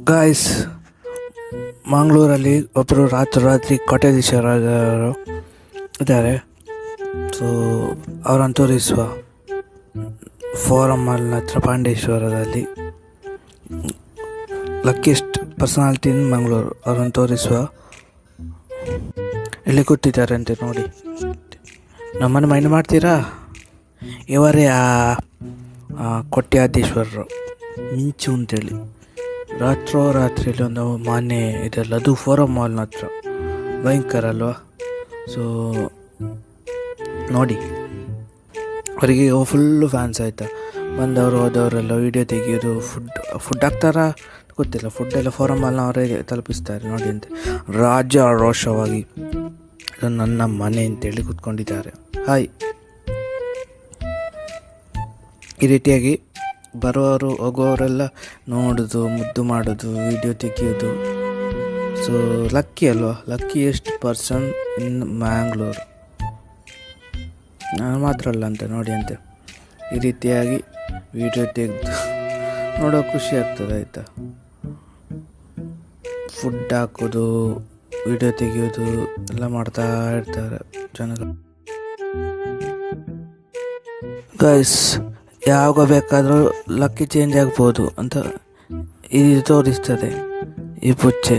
Guys, ಮಂಗಳೂರಲ್ಲಿ ಒಬ್ಬರು ರಾತ್ರಿ ಕೋಟ್ಯಾಧೀಶರಾದರು ಇದ್ದಾರೆ. ಸೊ ಅವರನ್ನು ತೋರಿಸುವ ಫೋರಮ್ ಮಾಲ್ನ ಹತ್ರ ಪಾಂಡೇಶ್ವರದಲ್ಲಿ ಲಕ್ಕಿಯೆಸ್ಟ್ ಪರ್ಸನಾಲಿಟಿ ಇನ್ ಮಂಗಳೂರು ಅವರನ್ನು ತೋರಿಸುವ. ಇಲ್ಲಿ ಕೂತಿದ್ದಾರೆ ಅಂತೆ ನೋಡಿ. ನಮ್ಮನ್ನು ಮೈಂಡ್ ಮಾಡ್ತೀರಾ? ಇವರೇ ಆ ಕೋಟ್ಯಾಧೀಶ್ವರರು ಮಿಂಚು ಅಂತೇಳಿ. ರಾತ್ರಿಯಲ್ಲಿ ಒಂದು ಮನೆ ಇದೆಲ್ಲ, ಅದು ಫೋರಮ್ ಮಾಲ್ನ ಹತ್ರ. ಭಯಂಕರ ಅಲ್ವಾ? ಸೊ ನೋಡಿ, ಅವರಿಗೆ ಫುಲ್ಲು ಫ್ಯಾನ್ಸ್ ಆಯಿತಾ. ಬಂದವರು ಹೋದವರೆಲ್ಲ ವೀಡಿಯೋ ತೆಗೆಯೋದು, ಫುಡ್ ಹಾಕ್ತಾರ ಗೊತ್ತಿಲ್ಲ, ಫುಡ್ಡೆಲ್ಲ ಫೋರಮ್ ಮಾಲ್ನ ಅವರೇ ತಲುಪಿಸ್ತಾರೆ ನೋಡಿ ಅಂತೆ. ರೋಷವಾಗಿ ಇದು ನನ್ನ ಮನೆ ಅಂತೇಳಿ ಕೂತ್ಕೊಂಡಿದ್ದಾರೆ. ಹಾಯ್. ಈ ರೀತಿಯಾಗಿ ಬರುವವರು ಹೋಗುವವರೆಲ್ಲ ನೋಡೋದು, ಮುದ್ದು ಮಾಡೋದು, ವೀಡಿಯೋ ತೆಗೆಯೋದು. ಸೊ ಲಕ್ಕಿ ಅಲ್ವಾ? Luckiest person in Mangalore. ನಾನು ಮಾತ್ರ ಅಲ್ಲ ಅಂತ ನೋಡಿ ಅಂತೆ. ಈ ರೀತಿಯಾಗಿ ವೀಡಿಯೋ ತೆಗೆದು ನೋಡೋ ಖುಷಿ ಆಗ್ತದೆ ಆಯಿತಾ. ಫುಡ್ ಹಾಕೋದು, ವೀಡಿಯೋ ತೆಗೆಯೋದು ಎಲ್ಲ ಮಾಡ್ತಾ ಇರ್ತಾರೆ ಜನಗಳು. ಗೈಸ್, ಯಾವಾಗ ಬೇಕಾದರೂ ಲಕ್ಕಿ ಚೇಂಜ್ ಆಗ್ಬೋದು ಅಂತ ಇದು ತೋರಿಸ್ತದೆ ಈ ಪುಚ್ಚೆ.